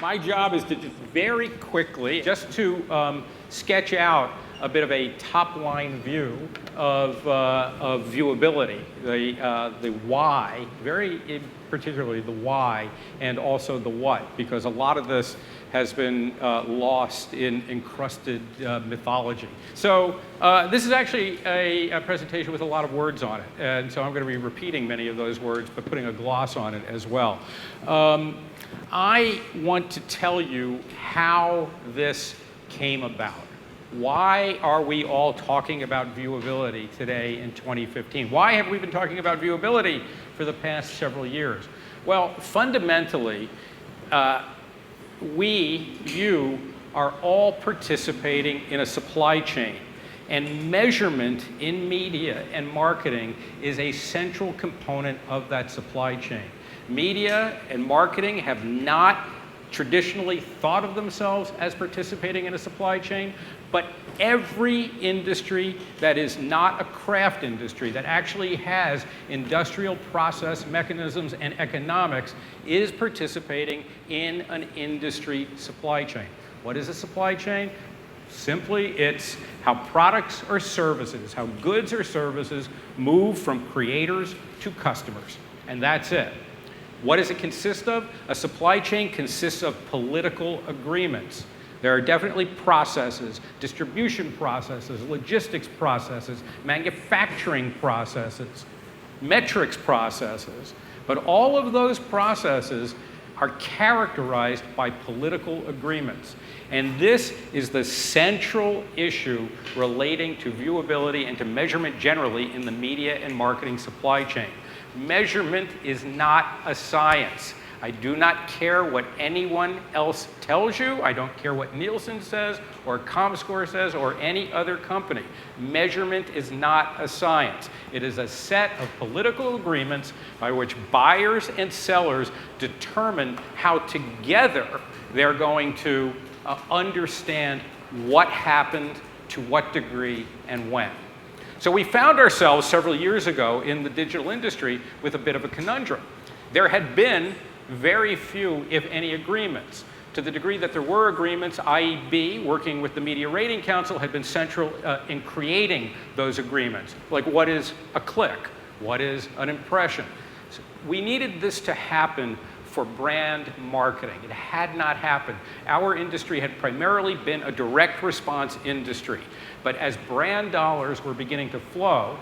My job is to just very quickly, just to sketch out a bit of a top-line view of viewability, the why, particularly the why, and also the what, because a lot of this has been lost in encrusted mythology. So this is actually a presentation with a lot of words on it, and so I'm going to be repeating many of those words, but putting a gloss on it as well. I want to tell you how this came about. Why are we all talking about viewability today in 2015? Why have we been talking about viewability for the past several years? Well, fundamentally, you are all participating in a supply chain. And measurement in media and marketing is a central component of that supply chain. Media and marketing have not traditionally thought of themselves as participating in a supply chain, but every industry that is not a craft industry, that actually has industrial process mechanisms and economics, is participating in an industry supply chain. What is a supply chain? Simply, it's how products or services, how goods or services move from creators to customers, and that's it. What does it consist of? A supply chain consists of political agreements. There are definitely processes, distribution processes, logistics processes, manufacturing processes, metrics processes. But all of those processes are characterized by political agreements. And this is the central issue relating to viewability and to measurement generally in the media and marketing supply chain. Measurement is not a science. I do not care what anyone else tells you. I don't care what Nielsen says or ComScore says or any other company. Measurement is not a science. It is a set of political agreements by which buyers and sellers determine how together they're going to understand what happened, to what degree, and when. So we found ourselves several years ago in the digital industry with a bit of a conundrum. There had been very few, if any, agreements. To the degree that there were agreements, IEB, working with the Media Rating Council, had been central in creating those agreements. Like, what is a click? What is an impression? So we needed this to happen for brand marketing. It had not happened. Our industry had primarily been a direct response industry. But as brand dollars were beginning to flow,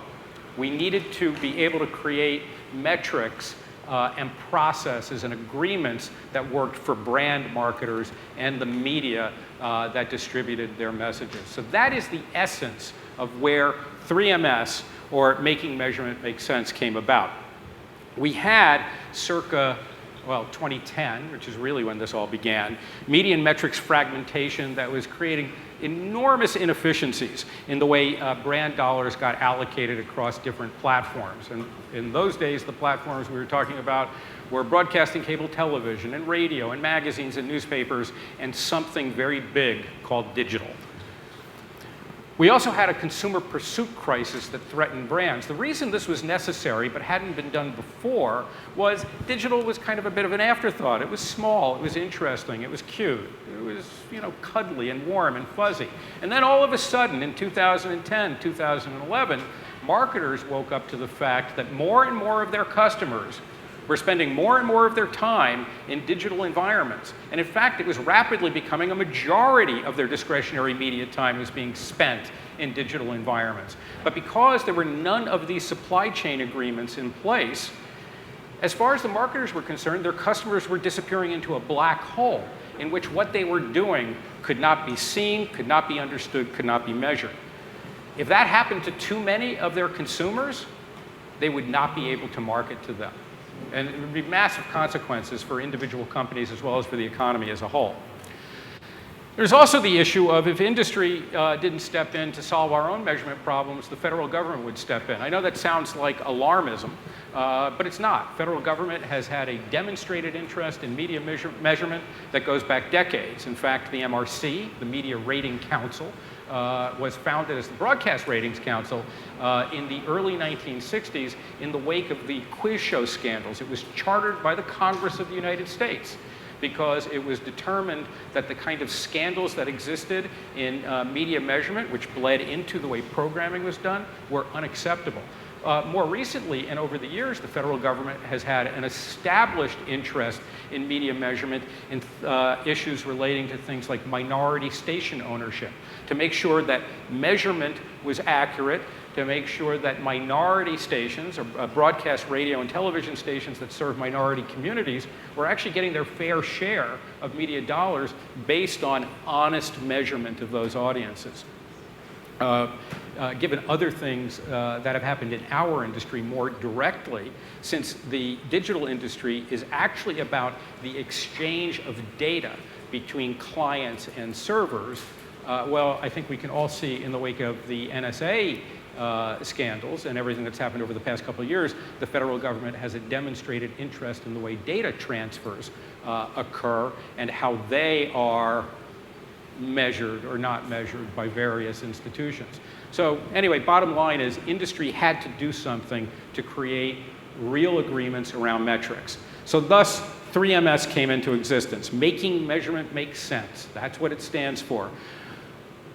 we needed to be able to create metrics and processes and agreements that worked for brand marketers and the media that distributed their messages. So that is the essence of where 3MS, or Making Measurement Make Sense, came about. We had circa 2010, which is really when this all began, media and metrics fragmentation that was creating enormous inefficiencies in the way brand dollars got allocated across different platforms. And in those days, the platforms we were talking about were broadcasting cable television and radio and magazines and newspapers and something very big called digital. We also had a consumer pursuit crisis that threatened brands. The reason this was necessary but hadn't been done before was digital was kind of a bit of an afterthought. It was small, it was interesting, it was cute, it was, cuddly and warm and fuzzy. And then all of a sudden in 2010, 2011, marketers woke up to the fact that more and more of their customers were spending more and more of their time in digital environments. And in fact, it was rapidly becoming a majority of their discretionary media time was being spent in digital environments. But because there were none of these supply chain agreements in place, as far as the marketers were concerned, their customers were disappearing into a black hole in which what they were doing could not be seen, could not be understood, could not be measured. If that happened to too many of their consumers, they would not be able to market to them. And it would be massive consequences for individual companies as well as for the economy as a whole. There's also the issue of if industry didn't step in to solve our own measurement problems, the federal government would step in. I know that sounds like alarmism, but it's not. Federal government has had a demonstrated interest in media measurement that goes back decades. In fact, the MRC, the Media Rating Council, was founded as the Broadcast Ratings Council in the early 1960s in the wake of the quiz show scandals. It was chartered by the Congress of the United States. because it was determined that the kind of scandals that existed in media measurement, which bled into the way programming was done, were unacceptable. More recently, and over the years, the federal government has had an established interest in media measurement in issues relating to things like minority station ownership, to make sure that measurement was accurate, to make sure that minority stations, or broadcast radio and television stations that serve minority communities, were actually getting their fair share of media dollars based on honest measurement of those audiences. Given other things that have happened in our industry more directly, since the digital industry is actually about the exchange of data between clients and servers, well, I think we can all see in the wake of the NSA scandals and everything that's happened over the past couple of years, the federal government has a demonstrated interest in the way data transfers occur and how they are measured or not measured by various institutions. So anyway, bottom line is industry had to do something to create real agreements around metrics. So thus, 3MS came into existence. Making measurement make sense. That's what it stands for.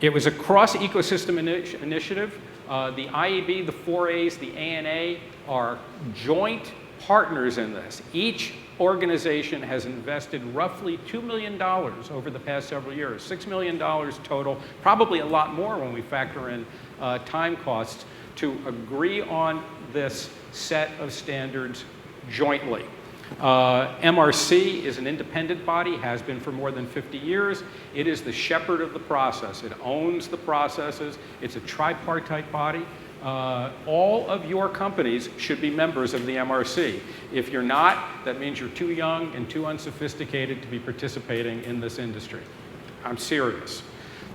It was a cross-ecosystem initiative. The IAB, the 4As, the ANA are joint partners in this. Each organization has invested roughly $2 million over the past several years, $6 million total, probably a lot more when we factor in time costs, to agree on this set of standards jointly. MRC is an independent body, has been for more than 50 years. It is the shepherd of the process. It owns the processes. It's a tripartite body. All of your companies should be members of the MRC. If you're not, that means you're too young and too unsophisticated to be participating in this industry. I'm serious.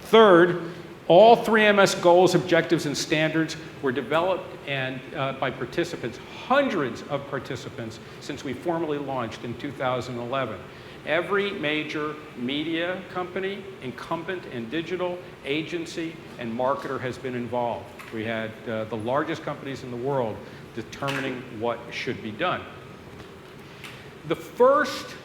Third, all 3MS goals, objectives, and standards were developed and by participants, hundreds of participants, since we formally launched in 2011. Every major media company, incumbent and digital, agency, and marketer has been involved. We had the largest companies in the world determining what should be done. The first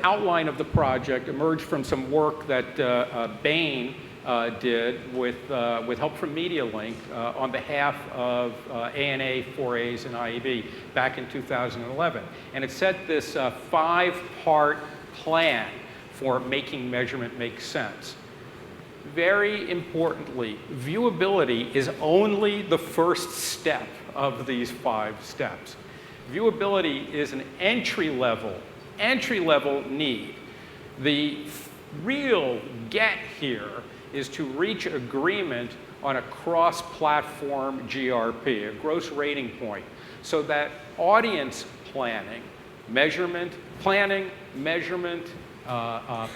outline of the project emerged from some work that Bain did with help from MediaLink on behalf of ANA, 4As, and IAB back in 2011. And it set this five-part plan for making measurement make sense. Very importantly, viewability is only the first step of these 5 steps. Viewability is an entry-level need. The real get here is to reach agreement on a cross-platform GRP, a gross rating point, so that audience planning, measurement,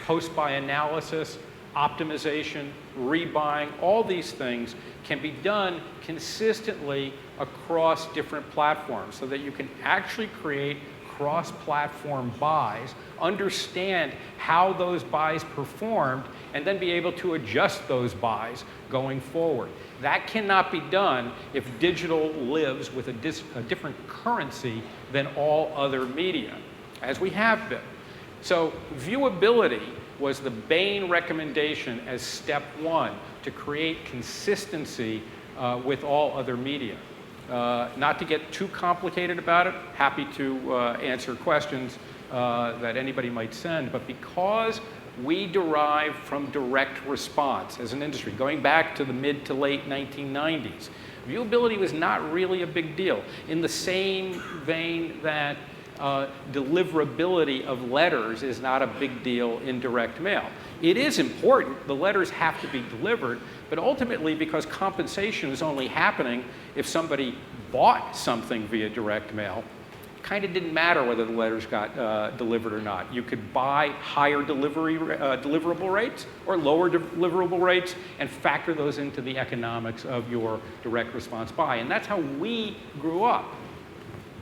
post-buy analysis, optimization, rebuying, all these things can be done consistently across different platforms so that you can actually create cross-platform buys, understand how those buys performed, and then be able to adjust those buys going forward. That cannot be done if digital lives with a different currency than all other media, as we have been. So viewability was the Bain recommendation as step 1 to create consistency with all other media. Not to get too complicated about it, happy to answer questions that anybody might send, but because we derive from direct response as an industry, going back to the mid to late 1990s, viewability was not really a big deal. In the same vein that deliverability of letters is not a big deal in direct mail. It is important, the letters have to be delivered, but ultimately because compensation is only happening if somebody bought something via direct mail, it kind of didn't matter whether the letters got delivered or not. You could buy higher deliverable rates or lower deliverable rates and factor those into the economics of your direct response buy. And that's how we grew up.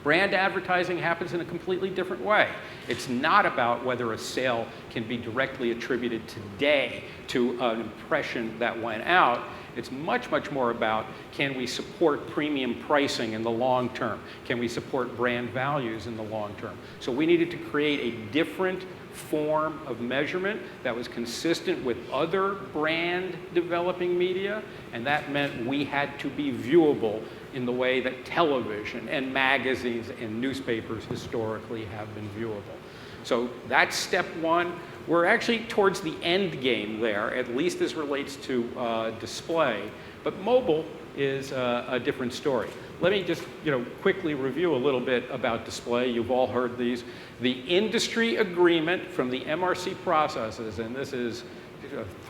Brand advertising happens in a completely different way. It's not about whether a sale can be directly attributed today to an impression that went out. It's much, much more about, can we support premium pricing in the long term? Can we support brand values in the long term? So we needed to create a different form of measurement that was consistent with other brand developing media, and that meant we had to be viewable in the way that television and magazines and newspapers historically have been viewable. So that's step one. We're actually towards the end game there, at least as relates to display, but mobile is a different story. Let me just quickly review a little bit about display. You've all heard these. The industry agreement from the MRC processes, and this is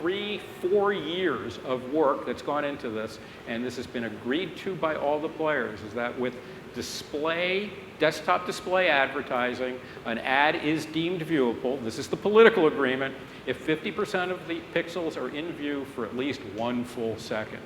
3-4 years of work that's gone into this, and this has been agreed to by all the players, is that with display, desktop display advertising, an ad is deemed viewable. This is the political agreement if 50% of the pixels are in view for at least 1 full second.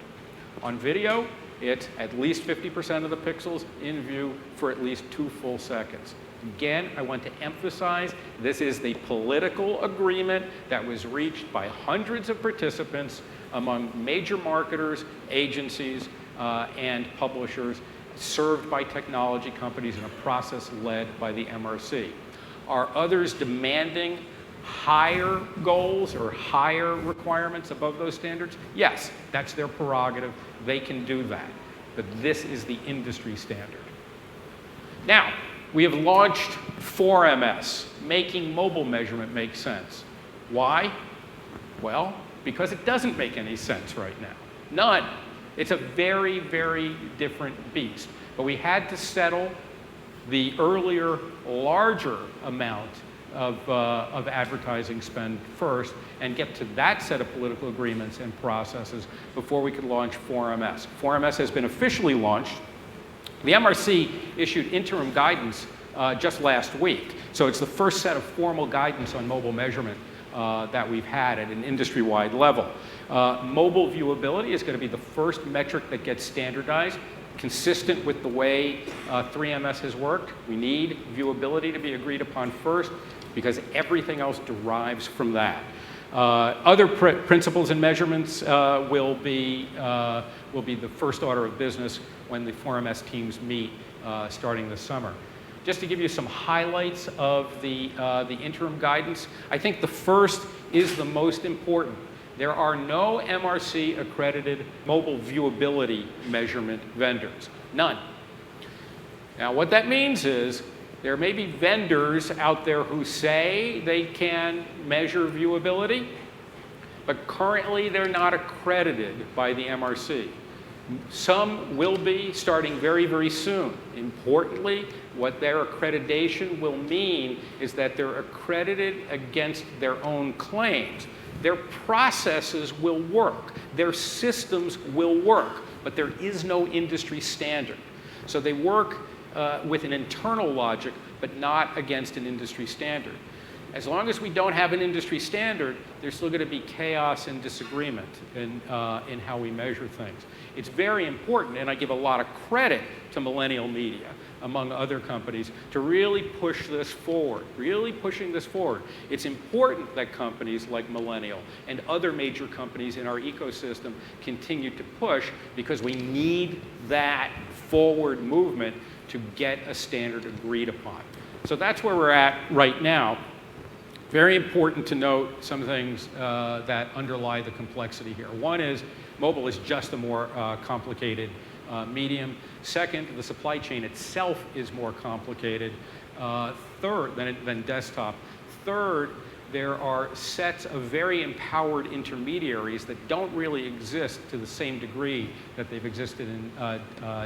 On video, it's at least 50% of the pixels in view for at least 2 full seconds. Again, I want to emphasize this is the political agreement that was reached by hundreds of participants among major marketers, agencies, and publishers, served by technology companies in a process led by the MRC. Are others demanding higher goals or higher requirements above those standards? Yes, that's their prerogative. They can do that. But this is the industry standard. Now, we have launched 4MS, making mobile measurement make sense. Why? Well, because it doesn't make any sense right now. None. It's a very, very different beast. But we had to settle the earlier, larger amount of advertising spend first and get to that set of political agreements and processes before we could launch 4MS. 4MS has been officially launched. The MRC issued interim guidance just last week. So it's the first set of formal guidance on mobile measurement that we've had at an industry-wide level. Mobile viewability is going to be the first metric that gets standardized, consistent with the way 3MS has worked. We need viewability to be agreed upon first because everything else derives from that. Other principles and measurements will be the first order of business when the 4MS teams meet starting this summer. Just to give you some highlights of the interim guidance, I think the first is the most important. There are no MRC accredited mobile viewability measurement vendors. None. Now what that means is there may be vendors out there who say they can measure viewability, but currently they're not accredited by the MRC. Some will be starting very, very soon. Importantly, what their accreditation will mean is that they're accredited against their own claims. Their processes will work. Their systems will work, but there is no industry standard. So they work with an internal logic, but not against an industry standard. As long as we don't have an industry standard, there's still going to be chaos and disagreement in how we measure things. It's very important, and I give a lot of credit to Millennial Media, among other companies, to really push this forward, really pushing this forward. It's important that companies like Millennial and other major companies in our ecosystem continue to push because we need that forward movement to get a standard agreed upon. So that's where we're at right now. Very important to note some things that underlie the complexity here. One is mobile is just a more complicated medium. Second, the supply chain itself is more complicated than desktop. Third, there are sets of very empowered intermediaries that don't really exist to the same degree that they've existed in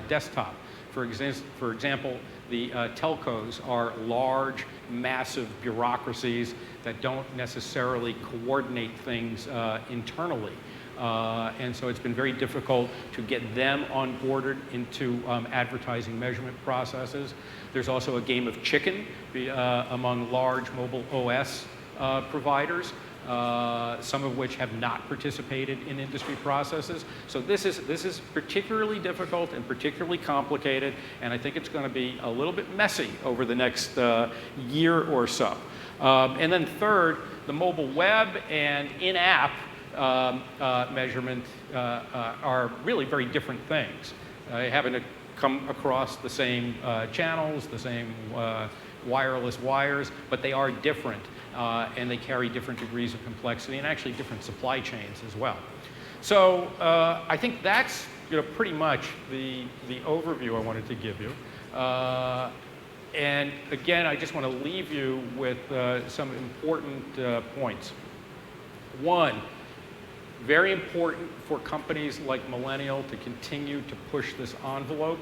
desktop. For example, the telcos are large, massive bureaucracies that don't necessarily coordinate things internally. And so it's been very difficult to get them onboarded into advertising measurement processes. There's also a game of chicken among large mobile OS providers, some of which have not participated in industry processes. So this is particularly difficult and particularly complicated, and I think it's going to be a little bit messy over the next year or so. And then third, the mobile web and in-app measurement are really very different things. You happen to come across the same channels, the same wireless wires, but they are different, and they carry different degrees of complexity and actually different supply chains as well. So I think that's pretty much the overview I wanted to give you. And again, I just want to leave you with some important points. One, very important for companies like Millennial to continue to push this envelope,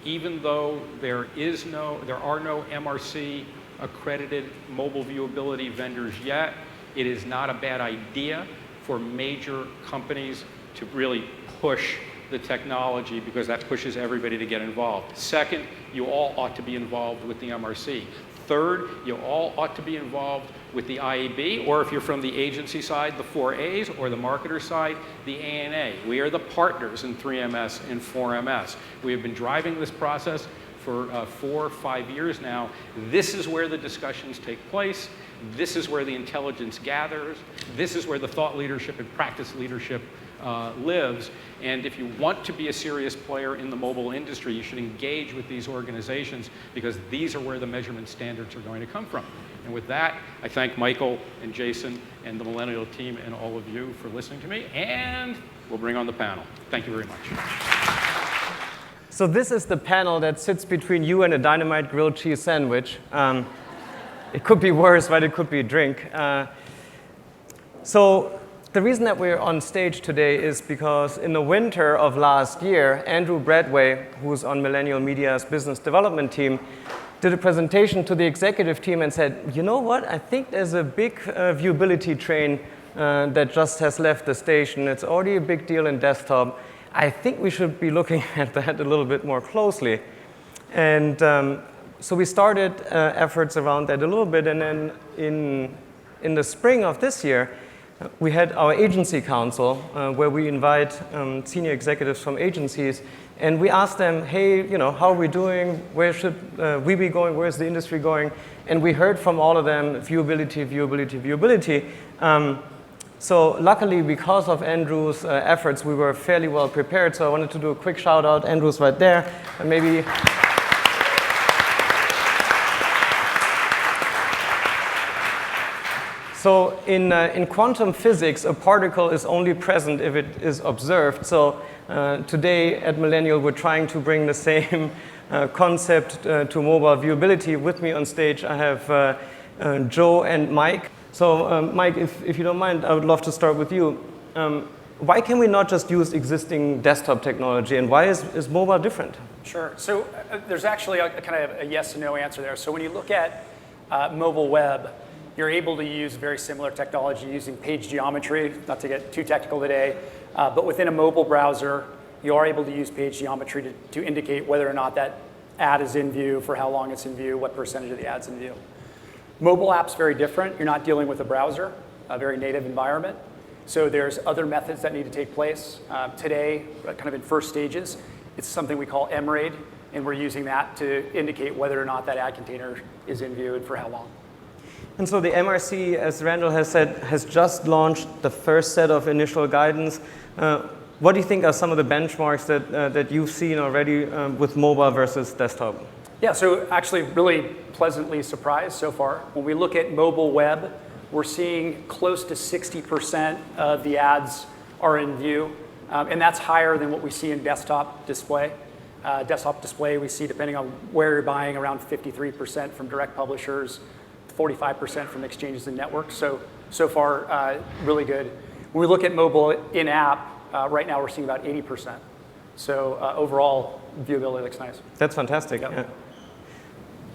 even though there are no MRC accredited mobile viewability vendors yet. It is not a bad idea for major companies to really push the technology, because that pushes everybody to get involved. Second, you all ought to be involved with the MRC. Third, you all ought to be involved with the IAB, or if you're from the agency side, the 4As, or the marketer side, the ANA. We are the partners in 3MS and 4MS. We have been driving this process for 4 or 5 years now. This is where the discussions take place. This is where the intelligence gathers. This is where the thought leadership and practice leadership lives. And if you want to be a serious player in the mobile industry, you should engage with these organizations, because these are where the measurement standards are going to come from. And with that, I thank Michael and Jason and the Millennial team and all of you for listening to me, and we'll bring on the panel. Thank you very much. So this is the panel that sits between you and a dynamite grilled cheese sandwich. It could be worse, but it could be a drink. So the reason that we're on stage today is because in the winter of last year, Andrew Bradway, who's on Millennial Media's business development team, did a presentation to the executive team and said, you know what, I think there's a big viewability train that just has left the station. It's already a big deal in desktop. I think we should be looking at that a little bit more closely. And so we started efforts around that a little bit, and then in the spring of this year, we had our agency council where we invite senior executives from agencies, and we asked them, hey, how are we doing? Where should we be going? Where's the industry going? And we heard from all of them, viewability, viewability, viewability. So luckily, because of Andrew's efforts, we were fairly well prepared. So I wanted to do a quick shout out. Andrew's right there, and maybe. So in quantum physics, a particle is only present if it is observed. So today at Millennial, we're trying to bring the same concept to mobile viewability. With me on stage, I have Joe and Mike. So Mike, if you don't mind, I would love to start with you. Why can we not just use existing desktop technology, and why is mobile different? Sure. So there's actually a kind of a yes and no answer there. So when you look at mobile web, you're able to use very similar technology using page geometry, not to get too technical today, but within a mobile browser, you are able to use page geometry to indicate whether or not that ad is in view, for how long it's in view, what percentage of the ad's in view. Mobile app's very different. You're not dealing with a browser, a very native environment. So there's other methods that need to take place. Today, kind of in first stages, it's something we call MRAID, and we're using that to indicate whether or not that ad container is in view and for how long. And so the MRC, as Randall has said, has just launched the first set of initial guidance. What do you think are some of the benchmarks that you've seen already with mobile versus desktop? Yeah, so actually really pleasantly surprised so far. When we look at mobile web, we're seeing close to 60% of the ads are in view, and that's higher than what we see in desktop display. Desktop display, we see, depending on where you're buying, around 53% from direct publishers, 45% from exchanges and networks. So far, really good. When we look at mobile in-app, right now we're seeing about 80%. So overall, viewability looks nice. That's fantastic. Yep. Yeah.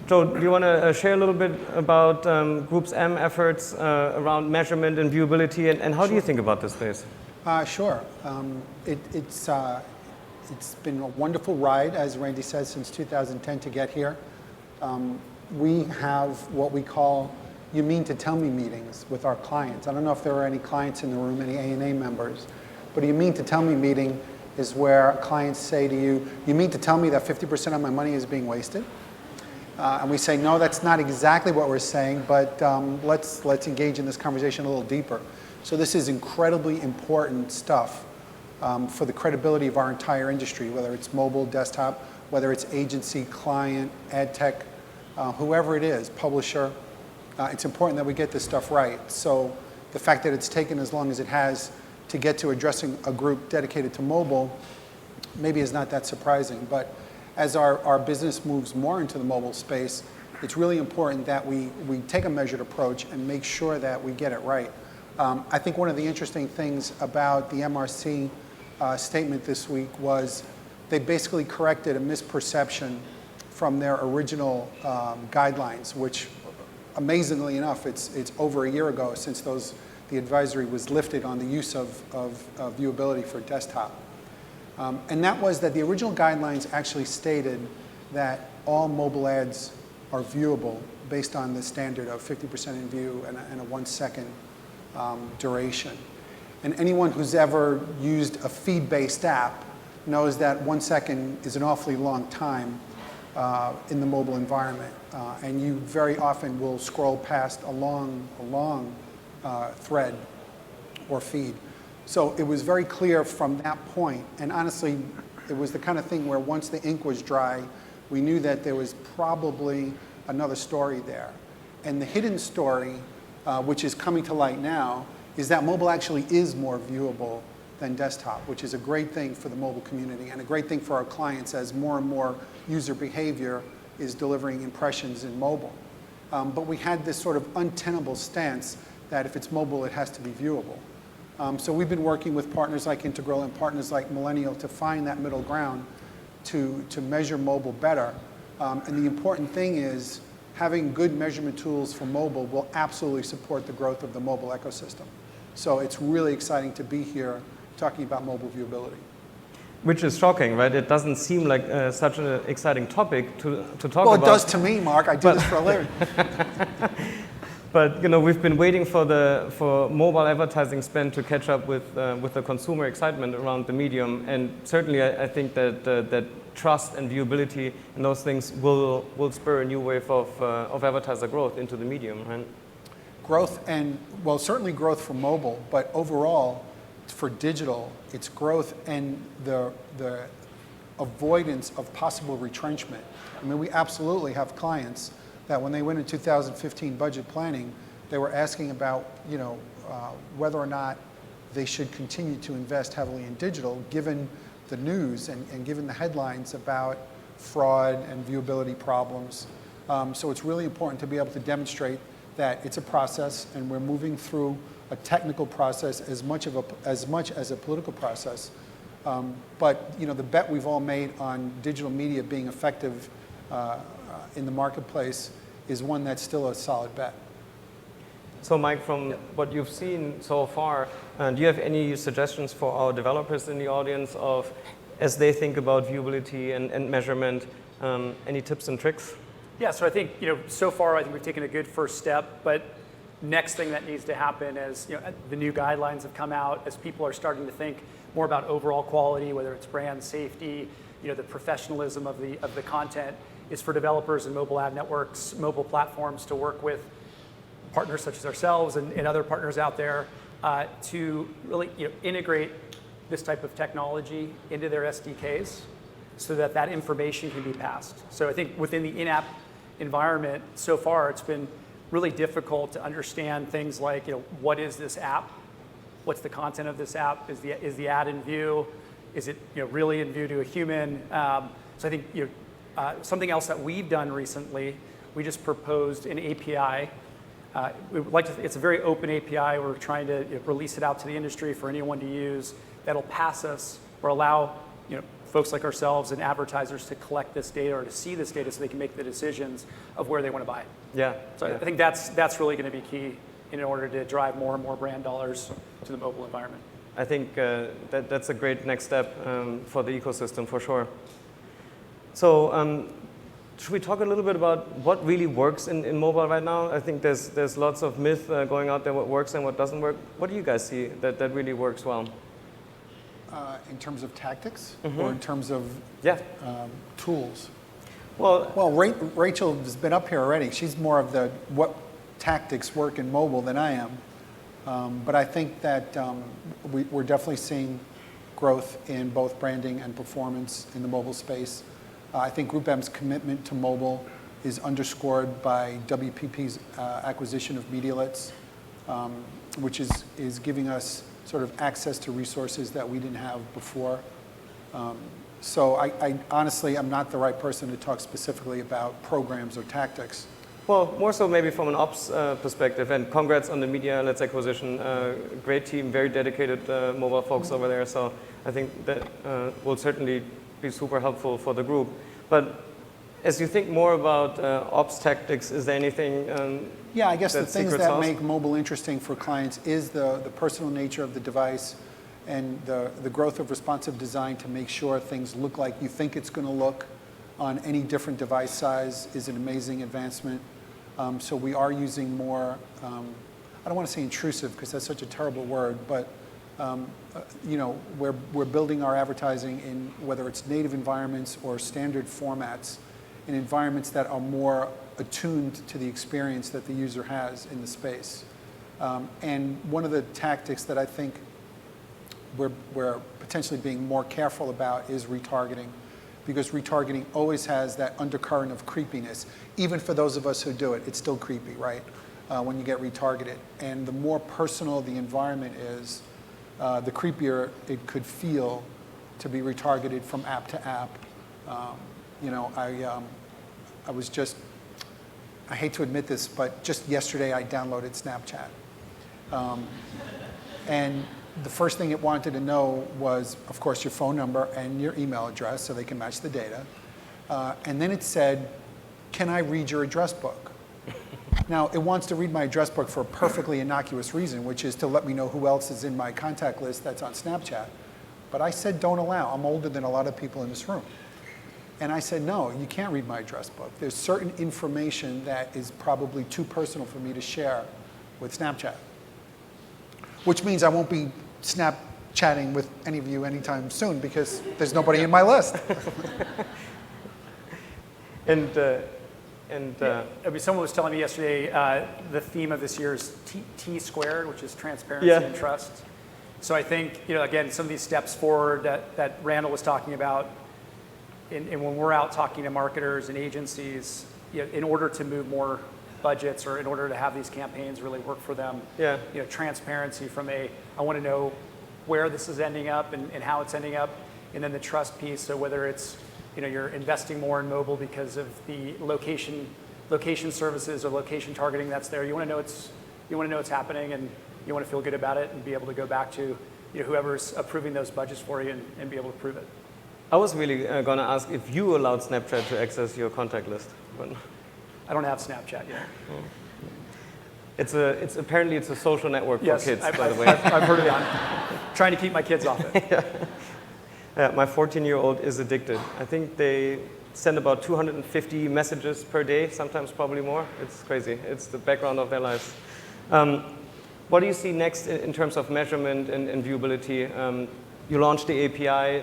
Joe, do you want to share a little bit about GroupM efforts around measurement and viewability, and how do you think about this space? Sure. It's been a wonderful ride, as Randy says, since 2010 to get here. We have what we call you mean to tell me meetings with our clients. I don't know if there are any clients in the room, any ANA members, but a you mean to tell me meeting is where clients say to you, you mean to tell me that 50% of my money is being wasted? And we say, no, that's not exactly what we're saying, but let's engage in this conversation a little deeper. So this is incredibly important stuff for the credibility of our entire industry, whether it's mobile, desktop, whether it's agency, client, ad tech, whoever it is, publisher. It's important that we get this stuff right. So the fact that it's taken as long as it has to get to addressing a group dedicated to mobile maybe is not that surprising. But as our business moves more into the mobile space, it's really important that we take a measured approach and make sure that we get it right. I think one of the interesting things about the MRC statement this week was they basically corrected a misperception from their original guidelines, which amazingly enough, it's over a year ago since the advisory was lifted on the use of viewability for desktop. And that was that the original guidelines actually stated that all mobile ads are viewable based on the standard of 50% in view and a 1 second duration. And anyone who's ever used a feed-based app knows that 1 second is an awfully long time in the mobile environment. And you very often will scroll past a long thread or feed. So it was very clear from that point, and honestly, it was the kind of thing where once the ink was dry, we knew that there was probably another story there. And the hidden story, which is coming to light now, is that mobile actually is more viewable than desktop, which is a great thing for the mobile community and a great thing for our clients as more and more user behavior is delivering impressions in mobile. But we had this sort of untenable stance that if it's mobile, it has to be viewable. So we've been working with partners like Integral and partners like Millennial to find that middle ground to measure mobile better. And the important thing is having good measurement tools for mobile will absolutely support the growth of the mobile ecosystem. So it's really exciting to be here talking about mobile viewability. Which is shocking, right? It doesn't seem like such an exciting topic to talk about. Well, it does to me, Mark. I do this for a living. But we've been waiting for mobile advertising spend to catch up with the consumer excitement around the medium, and certainly I think that trust and viewability and those things will spur a new wave of advertiser growth into the medium, right? Growth and, well, certainly growth for mobile, but overall for digital, it's growth and the avoidance of possible retrenchment. I mean, we absolutely have clients that when they went in 2015 budget planning, they were asking about, whether or not they should continue to invest heavily in digital, given the news and given the headlines about fraud and viewability problems. So it's really important to be able to demonstrate that it's a process, and we're moving through a technical process as much as a political process. But the bet we've all made on digital media being effective in the marketplace is one that's still a solid bet. So Mike, from what you've seen so far, do you have any suggestions for our developers in the audience as they think about viewability and measurement, any tips and tricks? Yeah, so I think, so far I think we've taken a good first step, but next thing that needs to happen is, the new guidelines have come out, as people are starting to think more about overall quality, whether it's brand safety, the professionalism of the content, is for developers and mobile ad networks, mobile platforms to work with partners such as ourselves and other partners out there to really integrate this type of technology into their SDKs so that information can be passed. So I think within the in-app environment, so far it's been really difficult to understand things like, what is this app? What's the content of this app? Is the ad in view? Is it really in view to a human? So I think something else that we've done recently, we just proposed an API. It's a very open API. We're trying to release it out to the industry for anyone to use that'll pass us or allow folks like ourselves and advertisers to collect this data or to see this data so they can make the decisions of where they want to buy it. Yeah. So I think that's really going to be key in order to drive more and more brand dollars to the mobile environment. I think that's a great next step for the ecosystem for sure. So should we talk a little bit about what really works in mobile right now? I think there's lots of myth going out there, what works and what doesn't work. What do you guys see that really works well? In terms of tactics or in terms of tools? Well, Rachel has been up here already. She's more of the what tactics work in mobile than I am. But I think that we're definitely seeing growth in both branding and performance in the mobile space. I think GroupM's commitment to mobile is underscored by WPP's acquisition of Medialets, which is giving us sort of access to resources that we didn't have before. So I honestly am not the right person to talk specifically about programs or tactics. Well, more so maybe from an ops perspective, and congrats on the Medialets acquisition. Great team, very dedicated mobile folks over there, so I think that will certainly be super helpful for the group. But as you think more about ops tactics, is there anything Yeah, I guess the that's things secret that sauce? make mobile interesting for clients is the personal nature of the device and the growth of responsive design to make sure things look like you think it's going to look on any different device size is an amazing advancement. So we are using more, I don't want to say intrusive because that's such a terrible word, but you know, we're building our advertising in whether it's native environments or standard formats in environments that are more attuned to the experience that the user has in the space. And one of the tactics that I think we're potentially being more careful about is retargeting, because retargeting always has that undercurrent of creepiness. Even for those of us who do it, it's still creepy, right? When you get retargeted. And the more personal the environment is, the creepier it could feel to be retargeted from app to app. You know, I was just, I hate to admit this, but just yesterday I downloaded Snapchat. And the first thing it wanted to know was, of course, your phone number and your email address so they can match the data. And then it said, can I read your address book? Now, it wants to read my address book for a perfectly innocuous reason, which is to let me know who else is in my contact list that's on Snapchat. But I said, don't allow. I'm older than a lot of people in this room. And I said, no, you can't read my address book. There's certain information that is probably too personal for me to share with Snapchat, which means I won't be Snapchatting with any of you anytime soon because there's nobody in my list. I mean, someone was telling me yesterday the theme of this year is T squared, which is transparency and trust. So I think, you know, again, some of these steps forward that Randall was talking about, and when we're out talking to marketers and agencies, you know, in order to move more budgets or in order to have these campaigns really work for them, you know, transparency from I want to know where this is ending up and how it's ending up, and then the trust piece. So whether it's, you know, you're investing more in mobile because of the location services or location targeting that's there, you want to know it's happening, and you want to feel good about it and be able to go back to, you know, whoever's approving those budgets for you and be able to prove it. I was really going to ask if you allowed Snapchat to access your contact list. But I don't have Snapchat yet. it's apparently a social network for kids, by the way. I've heard of it. I'm trying to keep my kids off it. My 14-year-old is addicted. I think they send about 250 messages per day, sometimes probably more. It's crazy. It's the background of their lives. What do you see next in terms of measurement and viewability? You launched the API.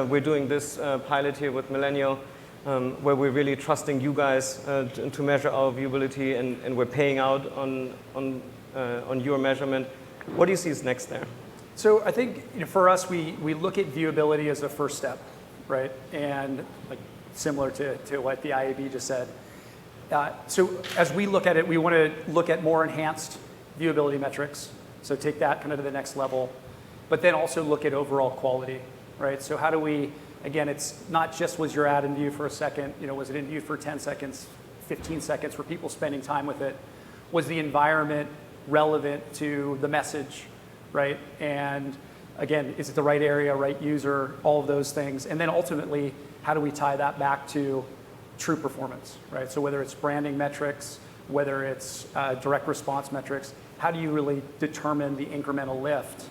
We're doing this pilot here with Millennial, where we're really trusting you guys to measure our viewability, and we're paying out on your measurement. What do you see is next there? So I think, you know, for us, we look at viewability as a first step, right? And like similar to what the IAB just said. So as we look at it, we want to look at more enhanced viewability metrics. So take that kind of to the next level, but then also look at overall quality, right? So how do we, again, it's not just was your ad in view for a second, you know, was it in view for 10 seconds, 15 seconds, were people spending time with it? Was the environment relevant to the message, right? And again, is it the right area, right user, all of those things. And then ultimately, how do we tie that back to true performance, right? So whether it's branding metrics, whether it's direct response metrics, how do you really determine the incremental lift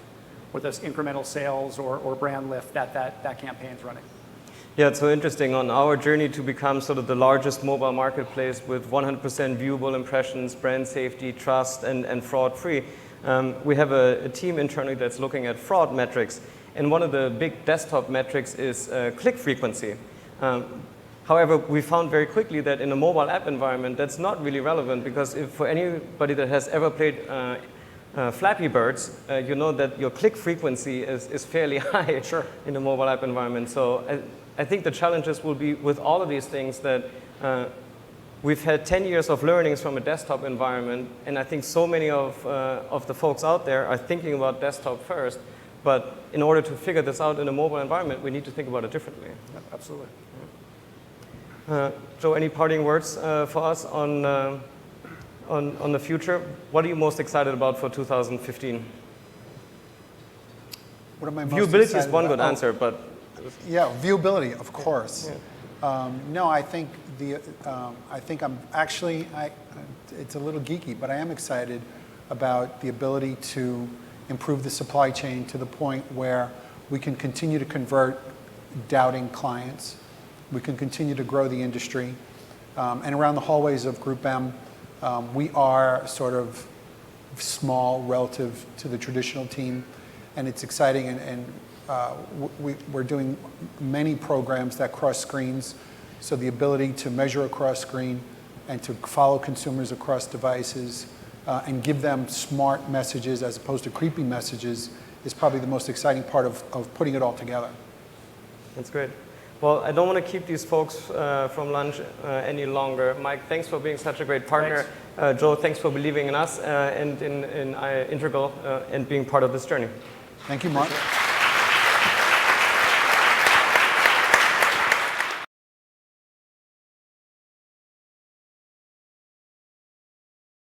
or those incremental sales or brand lift that campaign's running? Yeah, it's so interesting. On our journey to become sort of the largest mobile marketplace with 100% viewable impressions, brand safety, trust, and fraud-free, we have a team internally that's looking at fraud metrics. And one of the big desktop metrics is click frequency. However, we found very quickly that in a mobile app environment, that's not really relevant, because if for anybody that has ever played Flappy Birds, you know that your click frequency is fairly high in a mobile app environment. So I think the challenges will be with all of these things that we've had 10 years of learnings from a desktop environment, and I think so many of the folks out there are thinking about desktop first, but in order to figure this out in a mobile environment, we need to think about it differently. Absolutely. Joe, any parting words for us on the future? What are you most excited about for 2015? What am I most Viewability excited is one about? good answer, but Yeah, viewability, of course. Yeah. No, I think I'm actually, it's a little geeky, but I am excited about the ability to improve the supply chain to the point where we can continue to convert doubting clients. We can continue to grow the industry. And around the hallways of GroupM, we are sort of small relative to the traditional team, and it's exciting, and we're doing many programs that cross screens, so the ability to measure across screen and to follow consumers across devices and give them smart messages as opposed to creepy messages is probably the most exciting part of putting it all together. that's great. Well, I don't want to keep these folks from lunch any longer. Mike, thanks for being such a great partner. Joe, thanks for believing in us and in Integral and being part of this journey. Thank you, Marc.